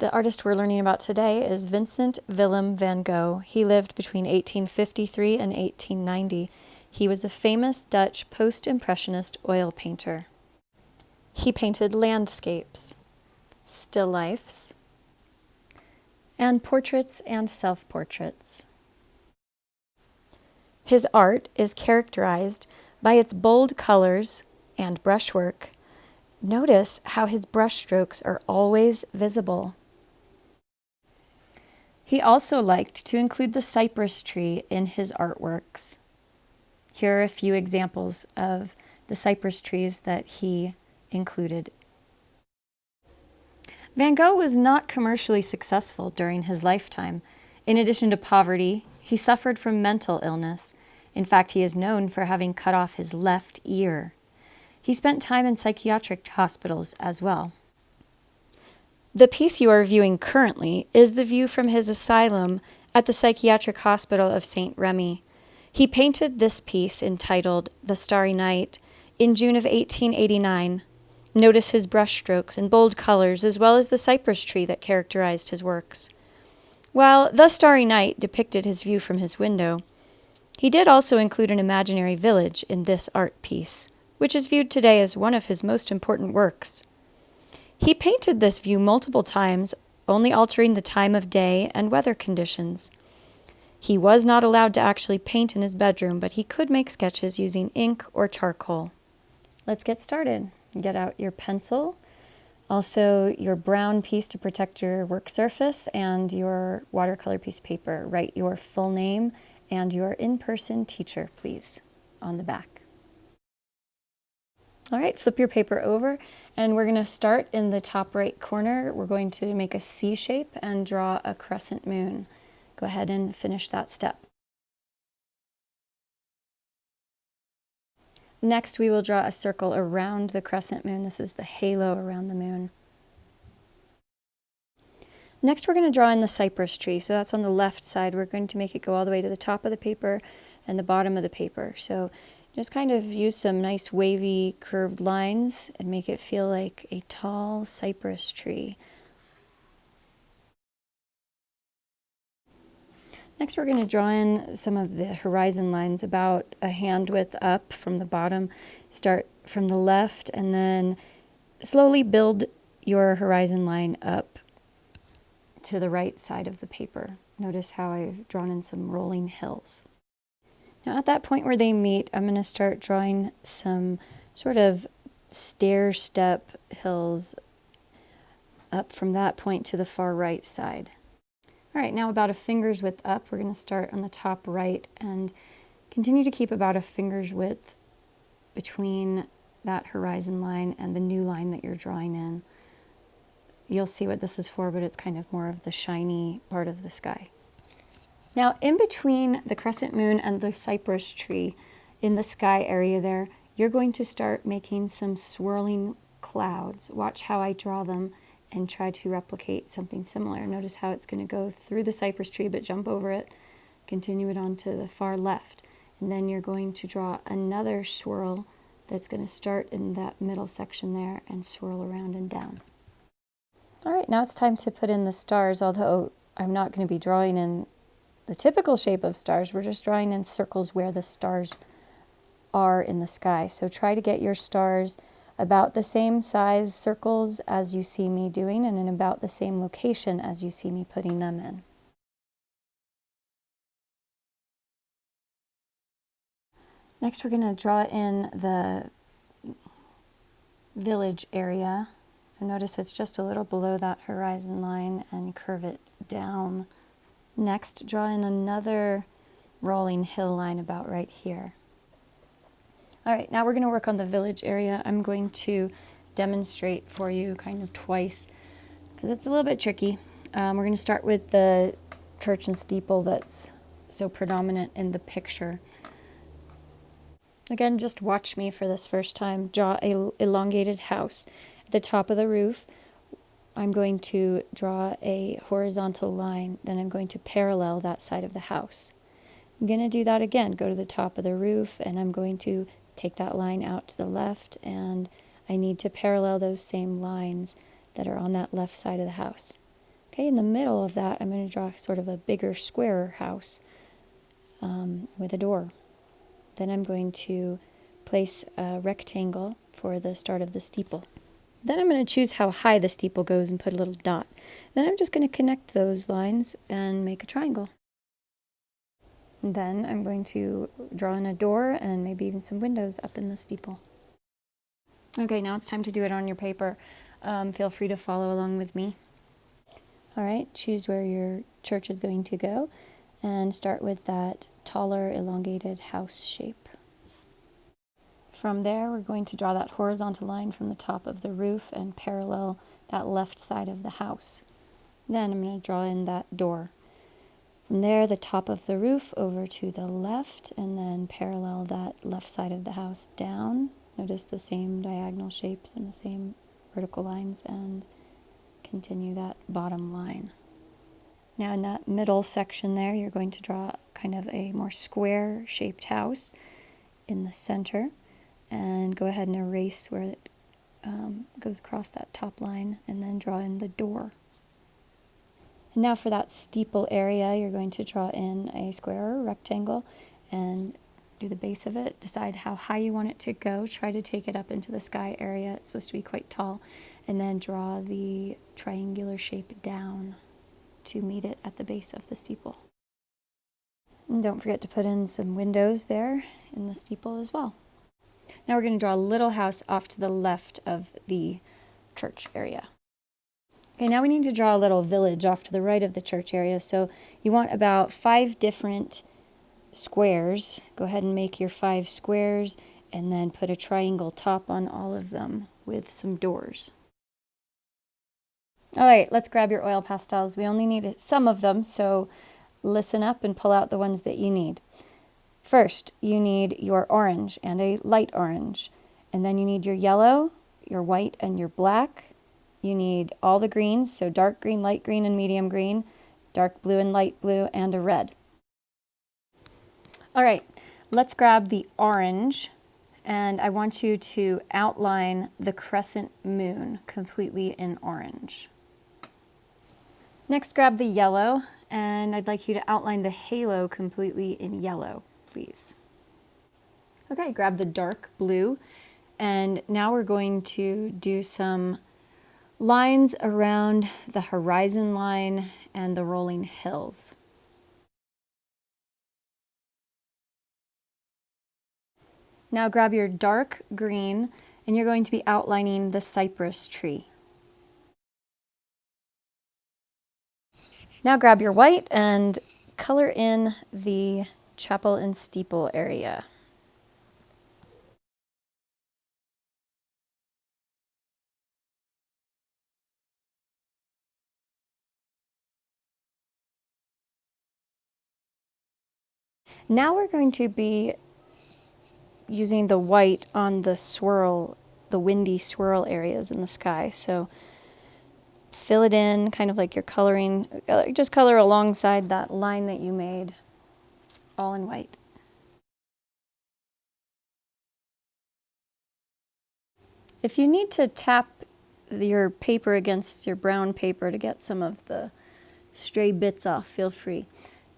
The artist we're learning about today is Vincent Willem van Gogh. He lived between 1853 and 1890. He was a famous Dutch post-impressionist oil painter. He painted landscapes, still lifes, and portraits and self-portraits. His art is characterized by its bold colors and brushwork. Notice how his brushstrokes are always visible. He also liked to include the cypress tree in his artworks. Here are a few examples of the cypress trees that he included. Van Gogh was not commercially successful during his lifetime. In addition to poverty, he suffered from mental illness. In fact, he is known for having cut off his left ear. He spent time in psychiatric hospitals as well. The piece you are viewing currently is the view from his asylum at the psychiatric hospital of St. Remy. He painted this piece entitled The Starry Night in June of 1889. Notice his brushstrokes and bold colors as well as the cypress tree that characterized his works. While The Starry Night depicted his view from his window, he did also include an imaginary village in this art piece, which is viewed today as one of his most important works. He painted this view multiple times, only altering the time of day and weather conditions. He was not allowed to actually paint in his bedroom, but he could make sketches using ink or charcoal. Let's get started. Get out your pencil, also your brown piece to protect your work surface, and your watercolor piece of paper. Write your full name and your in-person teacher, please, on the back. All right, flip your paper over, and we're going to start in the top right corner. We're going to make a C shape and draw a crescent moon. Go ahead and finish that step. Next, we will draw a circle around the crescent moon. This is the halo around the moon. Next, we're going to draw in the cypress tree. So that's on the left side. We're going to make it go all the way to the top of the paper and the bottom of the paper. So just kind of use some nice wavy curved lines and make it feel like a tall cypress tree. Next, we're going to draw in some of the horizon lines about a hand width up from the bottom. Start from the left and then slowly build your horizon line up to the right side of the paper. Notice how I've drawn in some rolling hills. Now at that point where they meet, I'm going to start drawing some sort of stair-step hills up from that point to the far right side. All right, now about a finger's width up, we're going to start on the top right and continue to keep about a finger's width between that horizon line and the new line that you're drawing in. You'll see what this is for, but it's kind of more of the shiny part of the sky. Now, in between the crescent moon and the cypress tree in the sky area there, you're going to start making some swirling clouds. Watch how I draw them and try to replicate something similar. Notice how it's going to go through the cypress tree, but jump over it, continue it on to the far left. And then you're going to draw another swirl that's going to start in that middle section there and swirl around and down. All right, now it's time to put in the stars, although I'm not going to be drawing in the typical shape of stars. We're just drawing in circles where the stars are in the sky. So try to get your stars about the same size circles as you see me doing and in about the same location as you see me putting them in. Next, we're going to draw in the village area. So notice it's just a little below that horizon line and curve it down. Next, draw in another rolling hill line about right here. All right, now we're going to work on the village area. I'm going to demonstrate for you kind of twice because it's a little bit tricky. We're going to start with the church and steeple that's so predominant in the picture. Again, just watch me for this first time. Draw an elongated house. At the top of the roof, I'm going to draw a horizontal line, then I'm going to parallel that side of the house. I'm going to do that again. Go to the top of the roof, and I'm going to take that line out to the left, and I need to parallel those same lines that are on that left side of the house. Okay, in the middle of that, I'm going to draw sort of a bigger square house with a door. Then I'm going to place a rectangle for the start of the steeple. Then I'm going to choose how high the steeple goes and put a little dot. Then I'm just going to connect those lines and make a triangle. And then I'm going to draw in a door and maybe even some windows up in the steeple. Okay, now it's time to do it on your paper. Feel free to follow along with me. All right, choose where your church is going to go and start with that taller, elongated house shape. From there, we're going to draw that horizontal line from the top of the roof and parallel that left side of the house. Then I'm going to draw in that door. From there, the top of the roof over to the left, and then parallel that left side of the house down. Notice the same diagonal shapes and the same vertical lines, and continue that bottom line. Now in that middle section there, you're going to draw kind of a more square shaped house in the center, and go ahead and erase where it goes across that top line, and then draw in the door. And now for that steeple area, you're going to draw in a square or rectangle and do the base of it. Decide how high you want it to go. Try to take it up into the sky area. It's supposed to be quite tall. And then draw the triangular shape down to meet it at the base of the steeple. And don't forget to put in some windows there in the steeple as well. Now we're going to draw a little house off to the left of the church area. Okay, now we need to draw a little village off to the right of the church area. So you want about 5 different squares. Go ahead and make your 5 squares and then put a triangle top on all of them with some doors. All right, let's grab your oil pastels. We only need some of them, so listen up and pull out the ones that you need. First, you need your orange and a light orange. And then you need your yellow, your white, and your black. You need all the greens, so dark green, light green, and medium green, dark blue and light blue, and a red. All right, let's grab the orange, and I want you to outline the crescent moon completely in orange. Next, grab the yellow, and I'd like you to outline the halo completely in yellow, please. Okay, grab the dark blue, and now we're going to do some lines around the horizon line and the rolling hills. Now grab your dark green, and you're going to be outlining the cypress tree. Now grab your white and color in the chapel and steeple area. Now we're going to be using the white on the swirl, the windy swirl areas in the sky. So fill it in kind of like you're coloring, just color alongside that line that you made, all in white. If you need to tap your paper against your brown paper to get some of the stray bits off, feel free.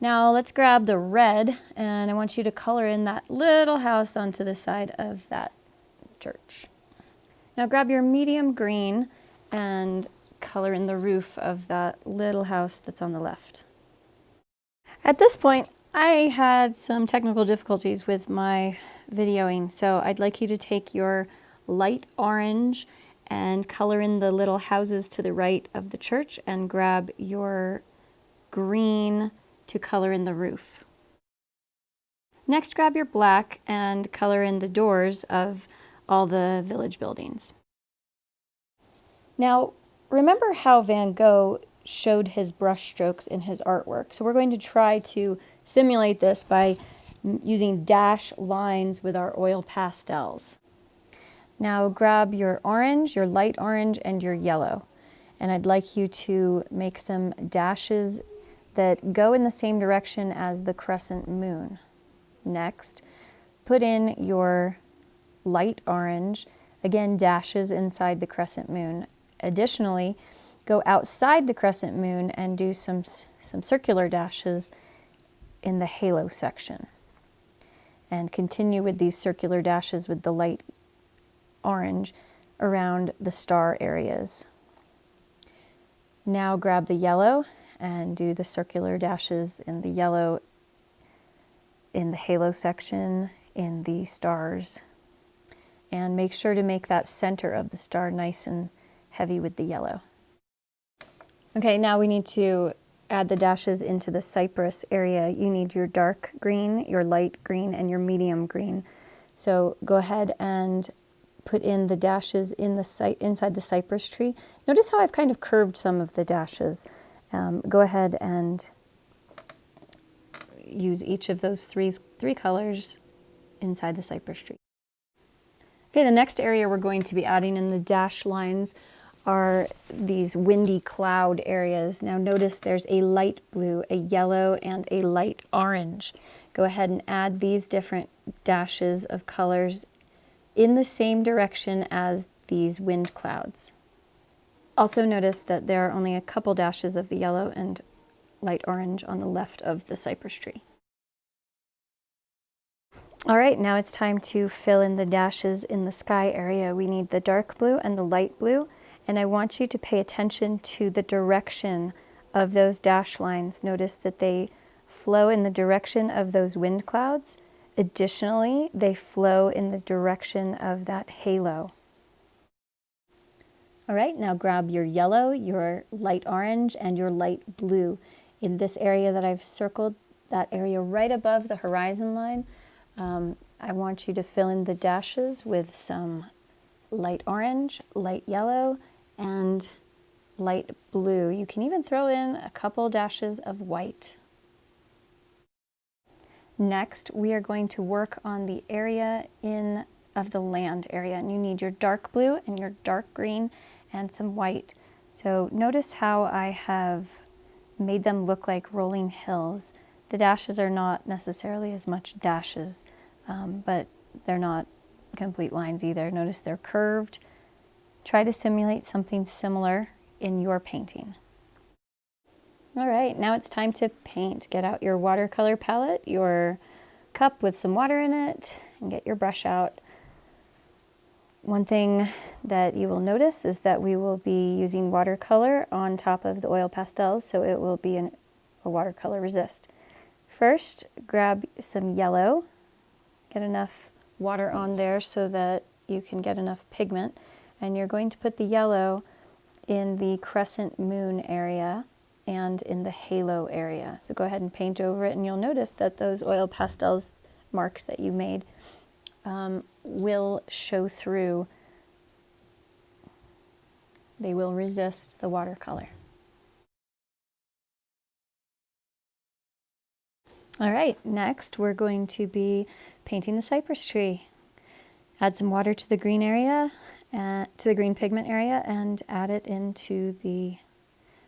Now let's grab the red, and I want you to color in that little house onto the side of that church. Now grab your medium green and color in the roof of that little house that's on the left. At this point, I had some technical difficulties with my videoing, so I'd like you to take your light orange and color in the little houses to the right of the church, and grab your green to color in the roof. Next, grab your black and color in the doors of all the village buildings. Now, remember how Van Gogh showed his brush strokes in his artwork? So we're going to try to simulate this by using dash lines with our oil pastels. Now grab your orange, your light orange, and your yellow. And I'd like you to make some dashes that go in the same direction as the crescent moon. Next, put in your light orange, again dashes inside the crescent moon. Additionally, go outside the crescent moon and do some circular dashes in the halo section. And continue with these circular dashes with the light orange around the star areas. Now grab the yellow and do the circular dashes in the yellow in the halo section, in the stars. And make sure to make that center of the star nice and heavy with the yellow. Okay, now we need to add the dashes into the cypress area. You need your dark green, your light green, and your medium green. So go ahead and put in the dashes in the inside the cypress tree. Notice how I've kind of curved some of the dashes. Go ahead and use each of those three colors inside the cypress tree. Okay, the next area we're going to be adding in the dash lines are these windy cloud areas. Now notice there's a light blue, a yellow, and a light orange. Go ahead and add these different dashes of colors in the same direction as these wind clouds. Also notice that there are only a couple dashes of the yellow and light orange on the left of the cypress tree. All right, now it's time to fill in the dashes in the sky area. We need the dark blue and the light blue, and I want you to pay attention to the direction of those dash lines. Notice that they flow in the direction of those wind clouds. Additionally, they flow in the direction of that halo. All right, now grab your yellow, your light orange, and your light blue. In this area that I've circled, that area right above the horizon line, I want you to fill in the dashes with some light orange, light yellow, and light blue. You can even throw in a couple dashes of white. Next, we are going to work on the area of the land area, and you need your dark blue and your dark green and some white. So notice how I have made them look like rolling hills. The dashes are not necessarily as much dashes, but they're not complete lines either. Notice they're curved. Try to simulate something similar in your painting. All right, now it's time to paint. Get out your watercolor palette, your cup with some water in it, and get your brush out. One thing that you will notice is that we will be using watercolor on top of the oil pastels, so it will be a watercolor resist. First, grab some yellow. Get enough water on there so that you can get enough pigment. And you're going to put the yellow in the crescent moon area and in the halo area. So go ahead and paint over it, and you'll notice that those oil pastels marks that you made will show through. They will resist the watercolor. All right, next we're going to be painting the cypress tree. Add some water to the green area, to the green pigment area, and add it into the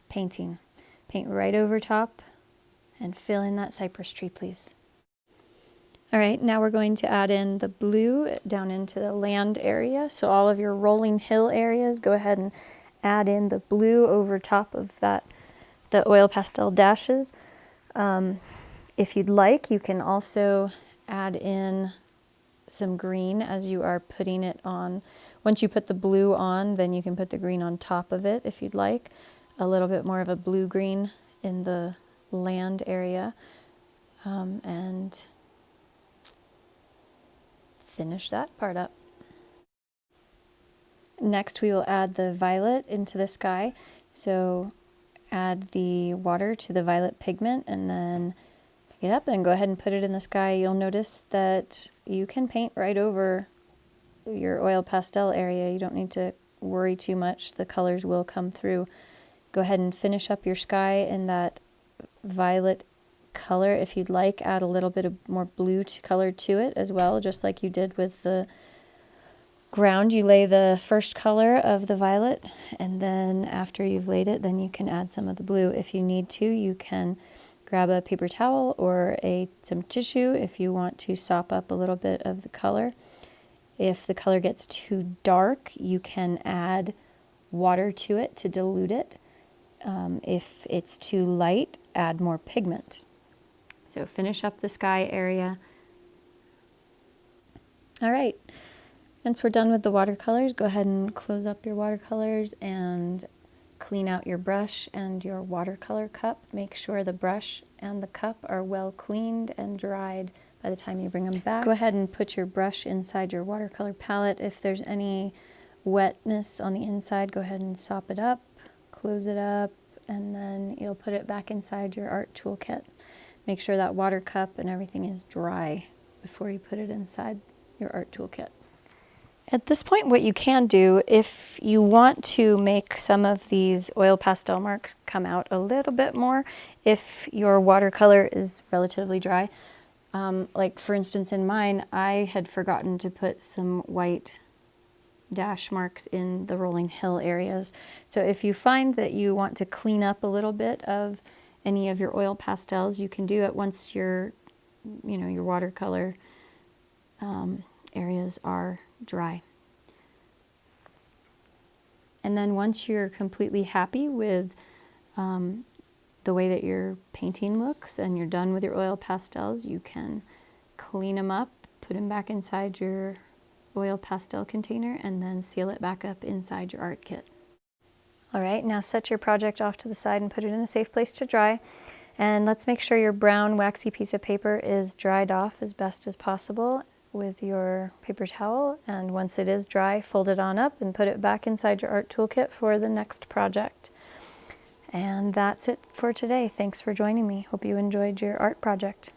painting. Paint right over top and fill in that cypress tree, please. All right, now we're going to add in the blue down into the land area. So all of your rolling hill areas, go ahead and add in the blue over top of that, the oil pastel dashes. If you'd like, you can also add in some green as you are putting it on. Once you put the blue on, then you can put the green on top of it if you'd like. A little bit more of a blue-green in the land area. And finish that part up. Next, we will add the violet into the sky. So add the water to the violet pigment and then pick it up and go ahead and put it in the sky. You'll notice that you can paint right over your oil pastel area. You don't need to worry too much. The colors will come through. Go ahead and finish up your sky in that violet color. If you'd like, add a little bit of more blue color to it as well, just like you did with the ground. You lay the first color of the violet, and then after you've laid it, then you can add some of the blue. If you need to, you can grab a paper towel or some tissue if you want to sop up a little bit of the color. If the color gets too dark, you can add water to it to dilute it. If it's too light, add more pigment. So finish up the sky area. All right, once we're done with the watercolors, go ahead and close up your watercolors and clean out your brush and your watercolor cup. Make sure the brush and the cup are well cleaned and dried by the time you bring them back. Go ahead and put your brush inside your watercolor palette. If there's any wetness on the inside, go ahead and sop it up, close it up, and then you'll put it back inside your art toolkit. Make sure that water cup and everything is dry before you put it inside your art toolkit. At this point, what you can do, if you want to make some of these oil pastel marks come out a little bit more, if your watercolor is relatively dry, like for instance in mine, I had forgotten to put some white dash marks in the rolling hill areas. So if you find that you want to clean up a little bit of any of your oil pastels, you can do it once your watercolor areas are dry. And then once you're completely happy with the way that your painting looks and you're done with your oil pastels, you can clean them up, put them back inside your oil pastel container, and then seal it back up inside your art kit. All right, now set your project off to the side and put it in a safe place to dry. And let's make sure your brown waxy piece of paper is dried off as best as possible with your paper towel. And once it is dry, fold it on up and put it back inside your art toolkit for the next project. And that's it for today. Thanks for joining me. Hope you enjoyed your art project.